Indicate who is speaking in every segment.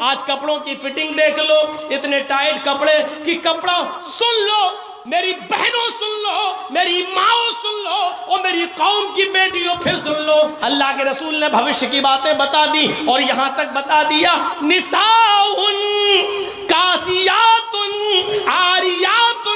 Speaker 1: آج کپڑوں کی فٹنگ دیکھ لو، اتنے ٹائٹ کپڑے کہ کپڑا سن لو، میری بہنوں سن لو، میری ماؤں سن لو، اور میری قوم کی بیٹیوں پھر سن لو، اللہ کے رسول نے بھوشیہ کی باتیں بتا دی اور یہاں تک بتا دیا نساؤن کاسیات عاریات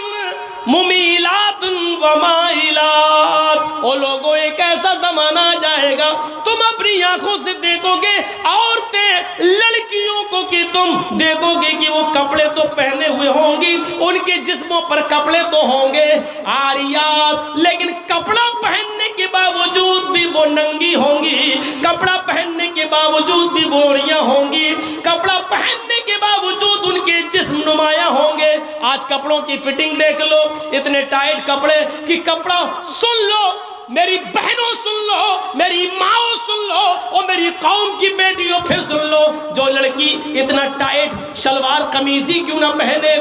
Speaker 1: ممیلات ومائلات۔ او لوگوں، ایک ایسا زمانہ آ جائے گا تم اپنی آنکھوں سے دیکھو گے عورتیں لڑکیوں کو کہ تم دیکھو گے کہ وہ کپڑے تو پہنے ہوئے ہوں گی، ان کے جسموں پر کپڑے تو ہوں گے عاریات، لیکن کپڑا پہننے کے باوجود بھی وہ ننگی ہوں گی، کپڑا پہننے کے باوجود بھی بوڑیاں ہوں گی، کپڑا پہننے کے باوجود ان کے جسم نمایاں ہوں گے۔ آج کپڑوں کی فٹنگ دیکھ لو، اتنے ٹائٹ کپڑے کہ کپڑا سن لو، میری بہنوں سن لو، میری ماؤں سن لو، اور میری قوم کی بیٹیوں پھر سن لو، جو لڑکی اتنا ٹائٹ شلوار قمیضی کیوں نہ پہنے،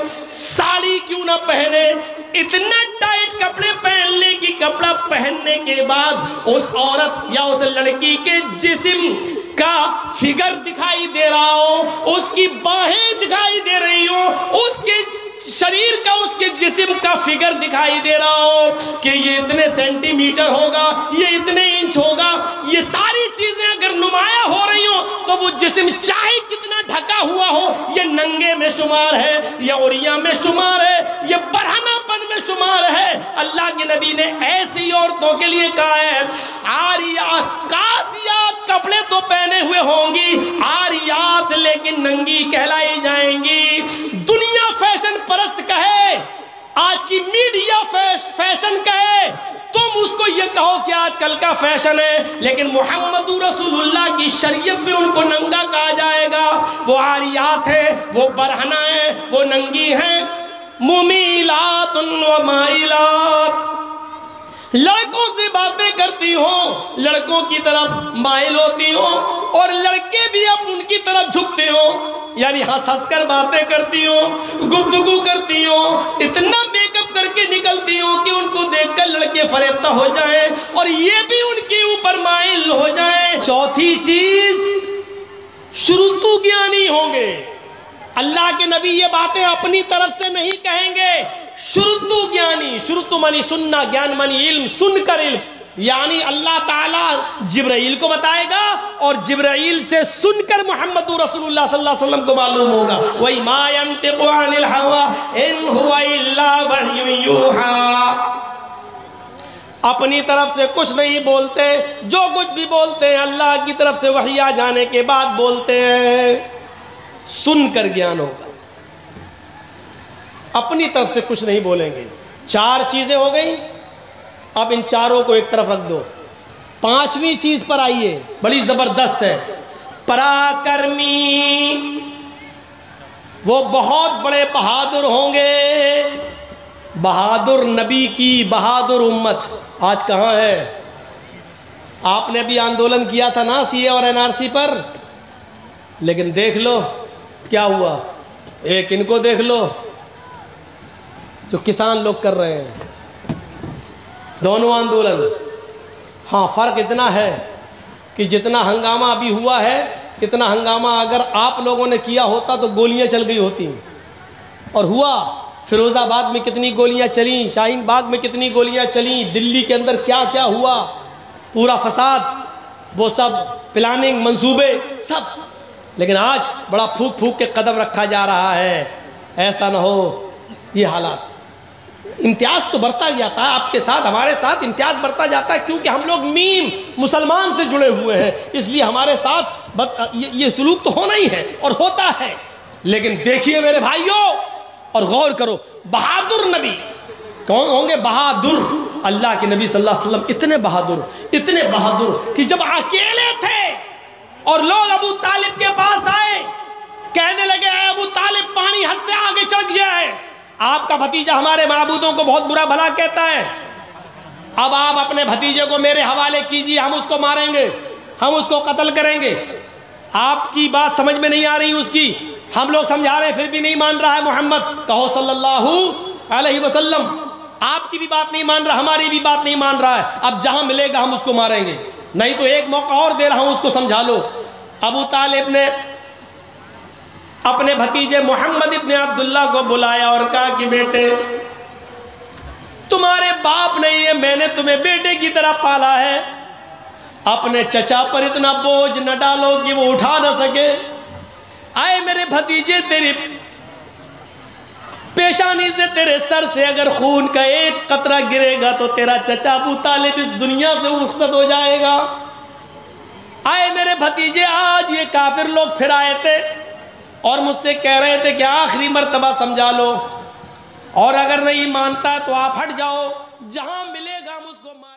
Speaker 1: ساڑی کیوں نہ پہنے، اتنا ٹائٹ کپڑے پہن لے کہ کپڑا پہننے کے بعد اس عورت یا اس لڑکی کے جسم کا فگر دکھائی دے رہا ہو، اس کی باہیں دکھائی دے رہی ہوں، اس کے شریر کا، اس کے جسم کا فگر دکھائی دے رہا ہو کہ یہ اتنے سینٹی میٹر ہوگا، یہ اتنے انچ ہوگا، یہ ساری چیزیں اگر نمایاں ہو رہی ہوں تو وہ جسم چاہے کتنا ڈھکا ہوا ہو، یہ ننگے میں شمار ہے، یہ عریاں میں شمار ہے، یہ برہنہ پن میں شمار ہے۔ اللہ کے نبی نے ایسی عورتوں کے لیے کہا ہے عاریات کاسیات، کپڑے تو پہنے ہوئے ہوں گی، عاریات لیکن ننگی کہلائی جائیں گی۔ دنیا فیشن پرست کہے، آج کی میڈیا فیشن کہے، تم اس کو یہ کہو کہ آج کل کا فیشن ہے، لیکن محمد رسول اللہ کی شریعت میں ان کو ننگا کہا جائے گا۔ وہ عاریات ہیں، وہ برہنہ ہیں، وہ ننگی ہیں۔ ممیلات و مائلات، لڑکوں سے باتیں کرتی ہوں، لڑکوں کی طرف مائل ہوتی ہوں، اور لڑکے بھی اب ان کی طرف جھکتے ہوں، یعنی ہنس ہنس کر باتیں کرتی ہوں، گفتگو کرتی ہوں، اتنا میک اپ کر کے نکلتی ہوں کہ ان کو دیکھ کر لڑکے فریفتہ ہو جائیں اور یہ بھی ان کے اوپر مائل ہو جائیں۔ چوتھی چیز، شروطو گیانی ہوں گے۔ اللہ کے نبی یہ باتیں اپنی طرف سے نہیں کہیں گے، شروطو گیانی، شروطو منی سننا، گیان منی علم، سن کر علم، یعنی اللہ تعالیٰ جبرائیل کو بتائے گا اور جبرائیل سے سن کر محمد رسول اللہ صلی اللہ علیہ وسلم کو معلوم ہوگا۔ وَإِ مَا يَنْتِقُ عَنِ الْهَوَىٰ إِنْ هُوَ إِلَّا وَحْيٌ يُوحَىٰ، اپنی طرف سے کچھ نہیں بولتے، جو کچھ بھی بولتے ہیں اللہ کی طرف سے وحی آ جانے کے بعد بولتے ہیں۔ سن کر گیان ہوگا، اپنی طرف سے کچھ نہیں بولیں گے۔ چار چیزیں ہو گئی، اب ان چاروں کو ایک طرف رکھ دو۔ پانچویں چیز پر آئیے، بڑی زبردست ہے، پراکرمی، وہ بہت بڑے بہادر ہوں گے۔ بہادر نبی کی بہادر امت آج کہاں ہے؟ آپ نے بھی آندولن کیا تھا نا سی اے اور این آر سی پر، لیکن دیکھ لو کیا ہوا۔ ایک ان کو دیکھ لو جو کسان لوگ کر رہے ہیں، دونوں آندولن۔ ہاں فرق اتنا ہے کہ جتنا ہنگامہ ابھی ہوا ہے، اتنا ہنگامہ اگر آپ لوگوں نے کیا ہوتا تو گولیاں چل گئی ہوتی، اور ہوا۔ فیروز آباد میں کتنی گولیاں چلیں، شاہین باغ میں کتنی گولیاں چلیں، دلی کے اندر کیا کیا ہوا، پورا فساد، وہ سب پلاننگ، منصوبے سب۔ لیکن آج بڑا پھونک پھونک کے قدم رکھا جا رہا ہے، ایسا نہ ہو یہ حالات۔ امتیاز تو بڑھتا جاتا ہے، آپ کے ساتھ ہمارے ساتھ امتیاز بڑھتا جاتا ہے، کیونکہ ہم لوگ میم مسلمان سے جڑے ہوئے ہیں، اس لیے ہمارے ساتھ یہ سلوک تو ہونا ہی ہے اور ہوتا ہے۔ لیکن دیکھیے میرے بھائیوں اور غور کرو، بہادر نبی کون ہوں گے؟ بہادر اللہ کے نبی صلی اللہ علیہ وسلم اتنے بہادر کہ جب اکیلے تھے اور لوگ ابو طالب کے پاس آئے، کہنے لگے اے ابو طالب پانی حد سے آگے چڑھ گیا ہے، آپ کا بھتیجا ہمارے معبودوں کو بہت برا بھلا کہتا ہے، اب آپ اپنے بھتیجے کو میرے حوالے کیجیے، ہم اس کو ماریں گے، ہم اس کو قتل کریں گے۔ آپ کی بات سمجھ میں نہیں آ رہی اس کی، ہم لوگ سمجھا رہے ہیں پھر بھی نہیں مان رہا ہے محمد، کہو صلی اللہ علیہ وسلم، آپ کی بھی بات نہیں مان رہا، ہماری بھی بات نہیں مان رہا ہے، اب جہاں ملے گا ہم اس کو ماریں گے، نہیں تو ایک موقع اور دے رہا ہوں اس کو سمجھا لو۔ ابو طالب نے اپنے بھتیجے محمد ابن عبداللہ کو بلایا اور کہا کہ بیٹے تمہارے باپ نہیں ہے، میں نے تمہیں بیٹے کی طرح پالا ہے، اپنے چچا پر اتنا بوجھ نہ ڈالو کہ وہ اٹھا نہ سکے۔ آئے میرے بھتیجے، تیری پیشانی سے، تیرے سر سے اگر خون کا ایک قطرہ گرے گا تو تیرا چچا ابو طالب اس دنیا سے رخصت ہو جائے گا۔ آئے میرے بھتیجے، آج یہ کافر لوگ پھر آئے تھے اور مجھ سے کہہ رہے تھے کہ آخری مرتبہ سمجھا لو، اور اگر نہیں مانتا تو آپ ہٹ جاؤ، جہاں ملے گا ہم اس کو مار